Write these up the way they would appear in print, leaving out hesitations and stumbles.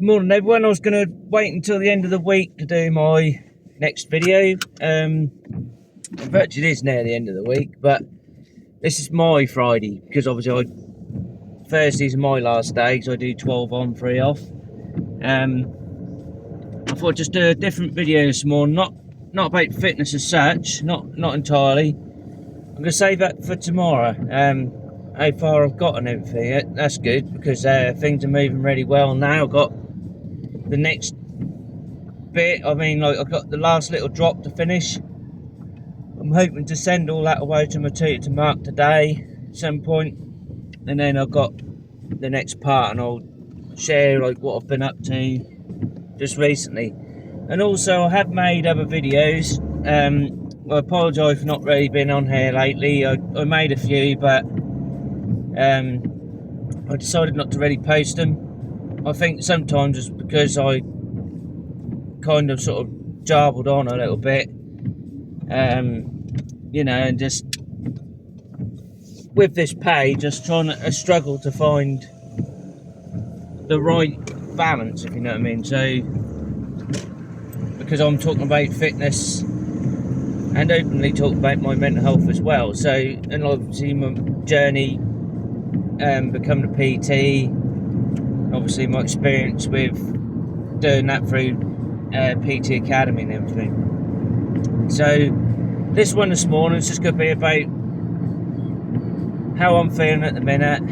Morning everyone. I was going to wait until the end of the week to do my next video. Virtually it is near the end of the week, but this is my Friday because obviously Thursdays are my last day because I do 12 on, 3 off. I thought I'd just do a different video this morning, not about fitness as such, not entirely. I'm going to save that for tomorrow. How far I've got and everything, that's good because things are moving really well now. I've got the next bit, I've got the last little drop to finish. I'm hoping to send all that away to my tutor to mark today at some point, and then I've got the next part and I'll share like what I've been up to just recently. And also I have made other videos. I apologise for not really being on here lately. I made a few, but I decided not to really post them. I think sometimes it's because I kind of sort of jarbled on a little bit, and just with this page, just trying to struggle to find the right balance, if you know what I mean. So, because I'm talking about fitness and openly talking about my mental health as well. So, and obviously my journey, becoming a PT. Obviously my experience with doing that through PT Academy and everything. So this one this morning is just going to be about how I'm feeling at the minute,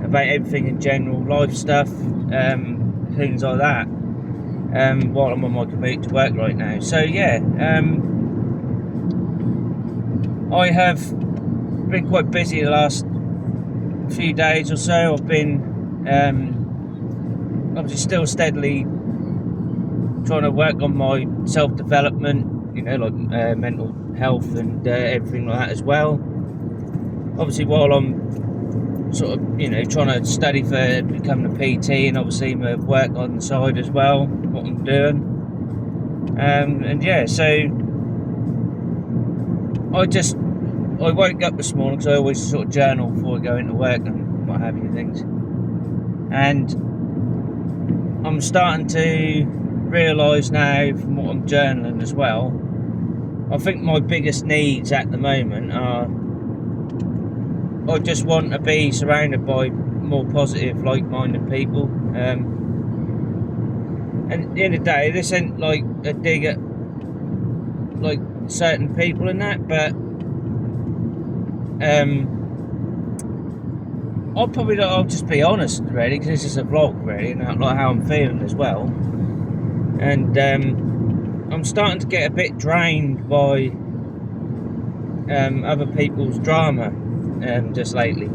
about everything in general, life stuff, things like that, while I'm on my commute to work right now. So yeah, I have been quite busy the last few days or so. I've been obviously still steadily trying to work on my self-development, like mental health and everything like that as well. Obviously while I'm sort of trying to study for becoming a PT, and obviously my work on the side as well, what I'm doing, and yeah, so I woke up this morning because I always sort of journal before I go into work and what have you things, and I'm starting to realise now from what I'm journaling as well, I think my biggest needs at the moment are, I just want to be surrounded by more positive, like-minded people, and at the end of the day, this ain't like a dig at like certain people in that, but I'll just be honest really, because this is a vlog really, and like how I'm feeling as well. And I'm starting to get a bit drained by other people's drama just lately.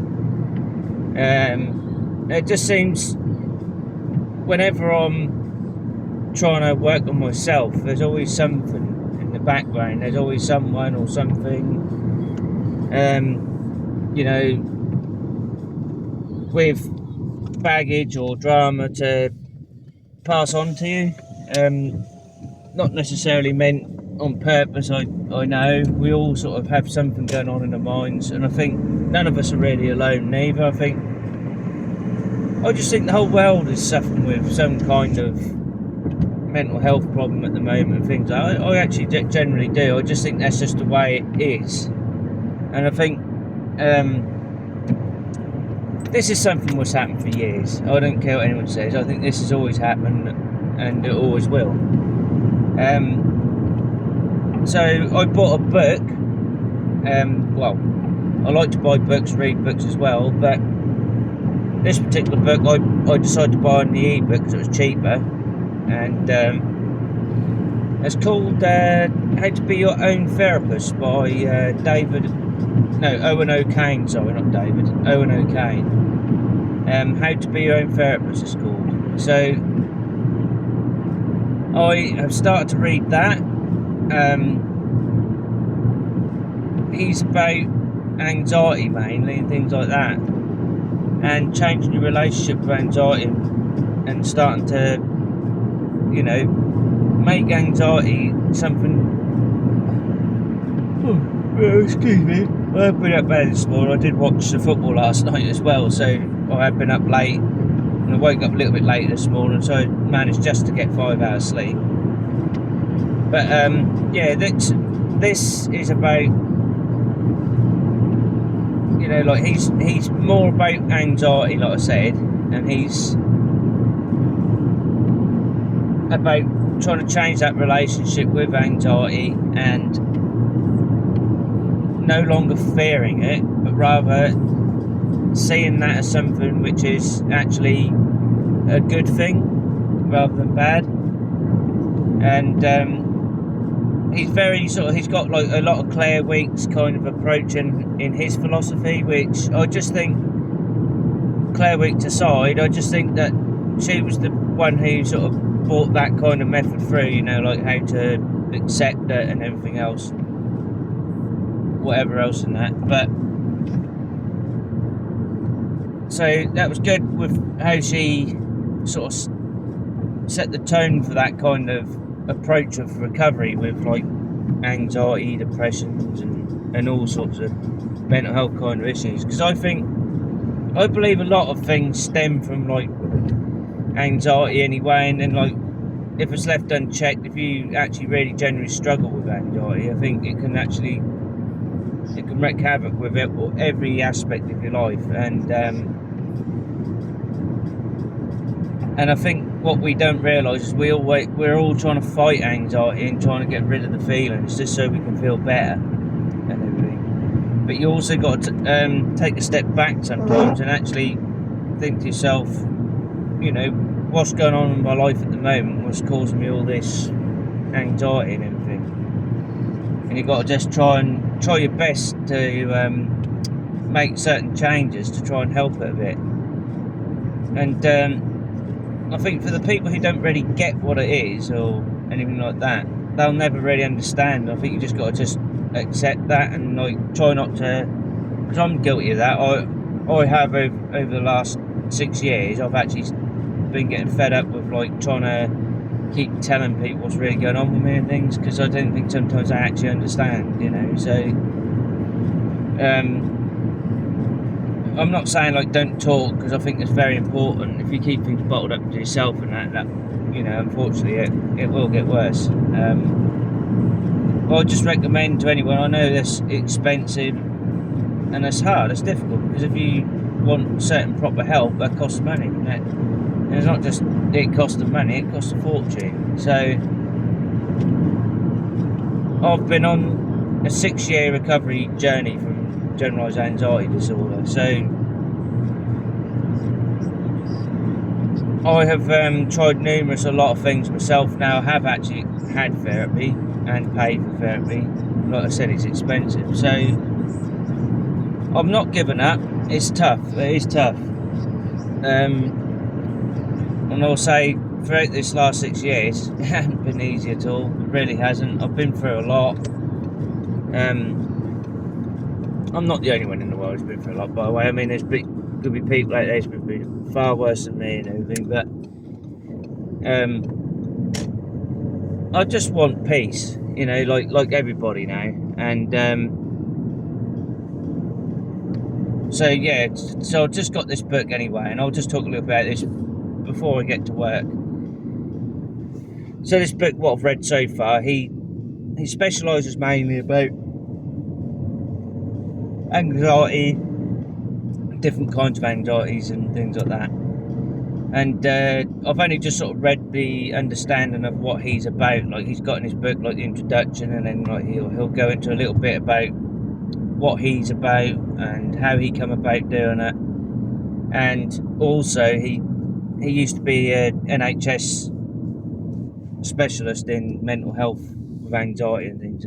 It just seems whenever I'm trying to work on myself, there's always something in the background, there's always someone or something with baggage or drama to pass on to you. Not necessarily meant on purpose, I know. We all sort of have something going on in our minds, and I think none of us are really alone neither. I just think the whole world is suffering with some kind of mental health problem at the moment, things like I actually generally do. I just think that's just the way it is, and I think this is something that's happened for years. I don't care what anyone says. I think this has always happened, and it always will. So I bought a book. Well, I like to buy books, read books as well, but this particular book I decided to buy on the ebook because it was cheaper, and it's called How to Be Your Own Therapist by Owen O'Kane. Sorry, not David. Owen O'Kane. How to Be Your Own Therapist is called. So I have started to read that. He's about anxiety mainly and things like that, and changing your relationship with anxiety and starting to, make anxiety something. Oh, excuse me. I've been up early this morning. I did watch the football last night as well, so I have been up late. And I woke up a little bit later this morning, so I managed just to get 5 hours sleep. But yeah, this is about, you know, like he's more about anxiety, like I said, and he's about trying to change that relationship with anxiety and no longer fearing it, but rather seeing that as something which is actually a good thing rather than bad. And he's got like a lot of Claire Week's kind of approach in his philosophy, which I just think, Claire Week aside, I just think that she was the one who sort of brought that kind of method through, you know, like how to accept it and everything else, whatever else in that. But so that was good with how she sort of set the tone for that kind of approach of recovery with like anxiety, depressions, and all sorts of mental health kind of issues. Because I believe a lot of things stem from like anxiety anyway, and then like if it's left unchecked, if you actually really genuinely struggle with anxiety, I think it can wreak havoc with every aspect of your life. And I think what we don't realise is we're all trying to fight anxiety and trying to get rid of the feelings just so we can feel better and everything. But you also got to take a step back sometimes and actually think to yourself, you know, what's going on in my life at the moment, what's causing me all this anxiety and everything. And you've got to just try your best to make certain changes to try and help it a bit. And I think for the people who don't really get what it is or anything like that, they'll never really understand. I think you just got to just accept that and like try not to, because I'm guilty of that. I have over the last 6 years, I've actually been getting fed up with like trying to keep telling people what's really going on with me and things, because I don't think sometimes I actually understand, you know. So I'm not saying like don't talk, because I think it's very important. If you keep things bottled up to yourself and that you know, unfortunately it will get worse. I just recommend to anyone, I know that's expensive and it's hard, it's difficult, because if you want certain proper help, that costs money, and it's not just it costs the money, it costs a fortune. So I've been on a 6-year recovery journey from generalised anxiety disorder. So I have tried a lot of things myself now. I have actually had therapy and paid for therapy. Like I said, it's expensive. So I'm not giving up. It's tough. It is tough. And I'll say throughout this last 6 years, it hasn't been easy at all. It really hasn't. I've been through a lot. I'm not the only one in the world who's been through a lot, by the way. I mean, could be people out there who's been far worse than me and everything, but I just want peace, you know, like everybody now. And so yeah, so I've just got this book anyway, and I'll just talk a little bit about this before I get to work. So this book, what I've read so far, he specialises mainly about anxiety, different kinds of anxieties and things like that. And I've only just sort of read the understanding of what he's about. Like, he's got in his book like the introduction, and then like he'll go into a little bit about what he's about and how he come about doing it. And also he used to be an NHS specialist in mental health with anxiety and things.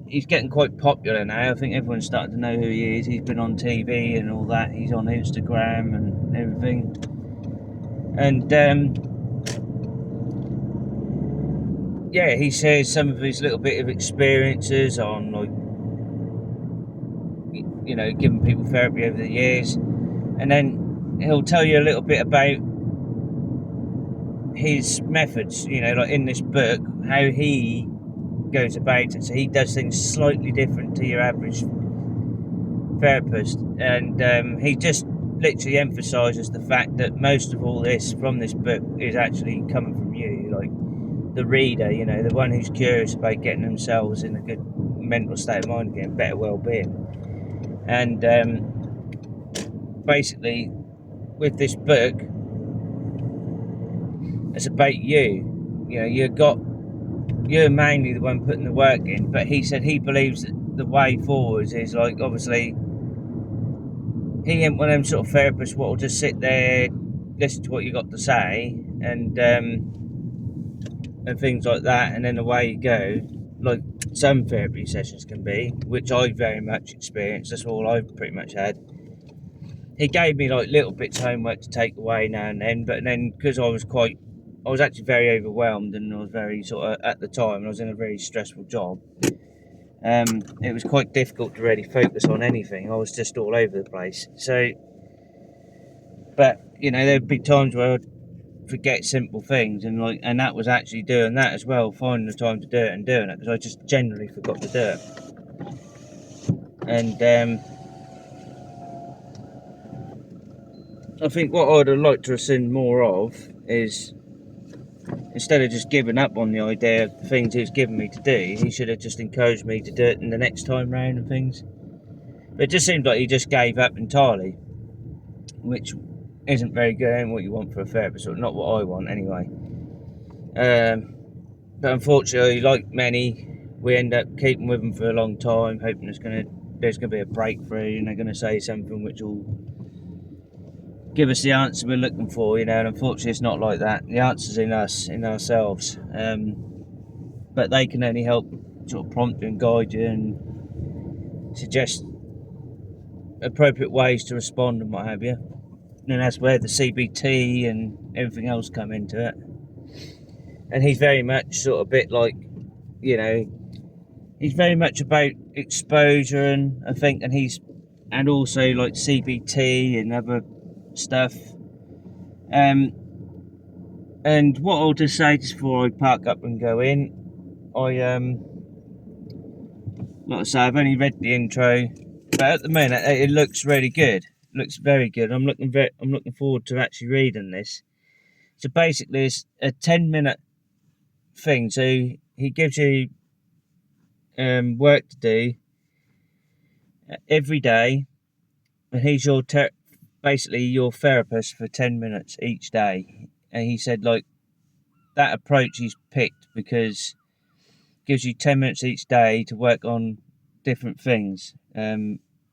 He's getting quite popular now. I think everyone's starting to know who he is. He's been on TV and all that. He's on Instagram and everything. And yeah, he shares some of his little bit of experiences on, like, you know, giving people therapy over the years. And then he'll tell you a little bit about his methods, you know, like in this book, how he goes about it. So he does things slightly different to your average therapist, and he just literally emphasises the fact that most of all this from this book is actually coming from you, like the reader, you know, the one who's curious about getting themselves in a good mental state of mind again, better well-being. And basically, with this book, it's about you. You know, you're mainly the one putting the work in. But he said he believes that the way forwards is like, obviously, he ain't one of them sort of therapists what will just sit there, listen to what you got to say, and things like that, and then away you go. Like some therapy sessions can be, which I very much experienced. That's all I've pretty much had. He gave me like little bits of homework to take away now and then, but then because I was actually very overwhelmed, and I was very sort of, at the time I was in a very stressful job. It was quite difficult to really focus on anything. I was just all over the place. So, but you know, there'd be times where I'd forget simple things, and that was actually doing that as well, finding the time to do it and doing it, because I just generally forgot to do it. And I think what I'd have liked to have seen more of is, instead of just giving up on the idea of the things he was giving me to do, he should have just encouraged me to do it in the next time round and things. But it just seemed like he just gave up entirely, which isn't very good, ain't what you want for a therapist, or not what I want anyway. But unfortunately, like many, we end up keeping with them for a long time, hoping there's gonna be a breakthrough, and they're gonna say something which will give us the answer we're looking for, you know. And unfortunately, it's not like that. The answer's in us, in ourselves. But they can only help sort of prompt you and guide you and suggest appropriate ways to respond and what have you. And that's where the CBT and everything else come into it. And he's very much sort of a bit like, you know, he's very much about exposure, and I think, and also like CBT and other stuff. And what I'll just say just before I park up and go in, like I say, I've only read the intro, but at the minute it looks really good. It looks very good. I'm looking forward to actually reading this. So basically, it's a 10-minute thing. So he gives you work to do every day, and he's basically your therapist for 10 minutes each day. And he said, like, that approach he's picked because it gives you 10 minutes each day to work on different things,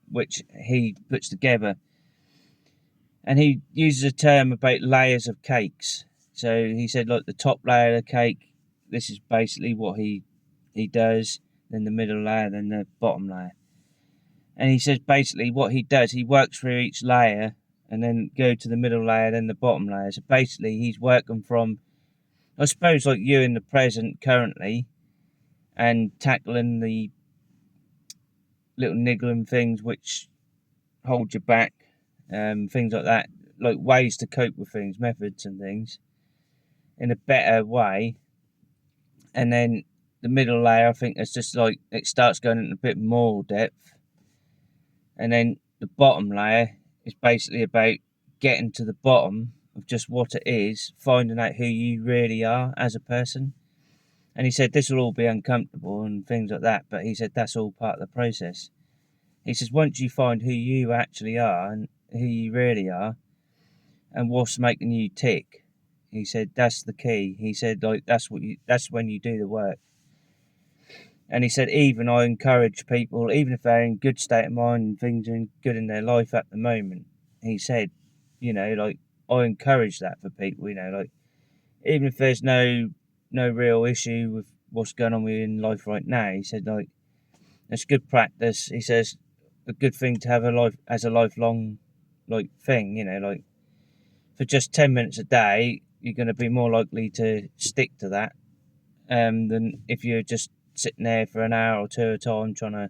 which he puts together. And he uses a term about layers of cakes. So he said, like, the top layer of the cake, this is basically what he does, then the middle layer, then the bottom layer. And he says basically what he does, he works through each layer and then go to the middle layer, then the bottom layer. So basically he's working from, I suppose, like you in the present currently, and tackling the little niggling things which hold you back, things like that, like ways to cope with things, methods and things in a better way. And then the middle layer, I think it's just like it starts going into a bit more depth. And then the bottom layer is basically about getting to the bottom of just what it is, finding out who you really are as a person. And he said this will all be uncomfortable and things like that, but he said that's all part of the process. He says once you find who you actually are and who you really are and what's making you tick, he said that's the key. He said, like, that's when you do the work. And he said, even I encourage people, even if they're in good state of mind and things are good in their life at the moment, he said, you know, like, I encourage that for people, you know, like, even if there's no real issue with what's going on with you in life right now, he said, like, it's good practice. He says, a good thing to have as a lifelong, like, thing, you know, like, for just 10 minutes a day, you're going to be more likely to stick to that than if you're just sitting there for an hour or two at a time trying to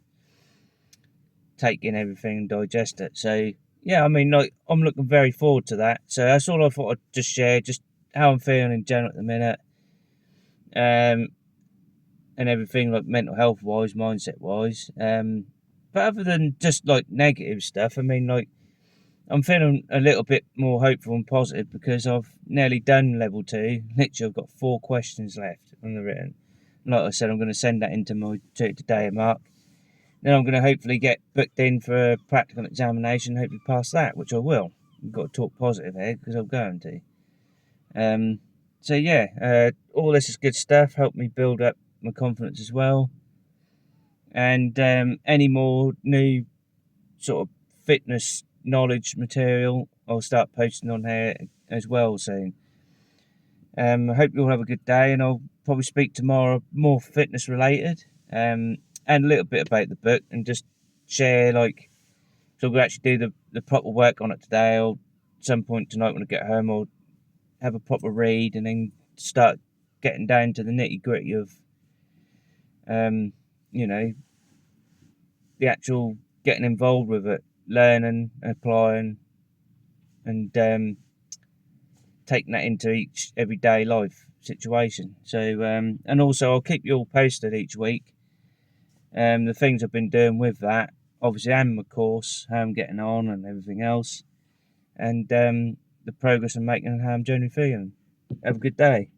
take in everything and digest it. So yeah, I mean, like, I'm looking very forward to that. So that's all I thought I'd just share, just how I'm feeling in general at the minute, and everything, like mental health wise, mindset wise. But other than just like negative stuff, I mean, like, I'm feeling a little bit more hopeful and positive because I've nearly done level 2. Literally, I've got 4 questions left on the written. Like I said, I'm going to send that into my today mark. Then I'm going to hopefully get booked in for a practical examination, hopefully pass that, which I will. I've got to talk positive here because I'm going to. So yeah, all this is good stuff. Helped me build up my confidence as well. And any more new sort of fitness knowledge material, I'll start posting on here as well soon. I hope you all have a good day, and I'll probably speak tomorrow more fitness related, and a little bit about the book, and just share like, so we'll actually do the proper work on it today, or some point tonight when I get home, or have a proper read, and then start getting down to the nitty gritty of, you know, the actual getting involved with it, learning, applying, and taking that into each everyday life situation. So, and also I'll keep you all posted each week. The things I've been doing with that, obviously, and my course, how I'm getting on, and everything else, and the progress I'm making and how I'm generally feeling. Have a good day.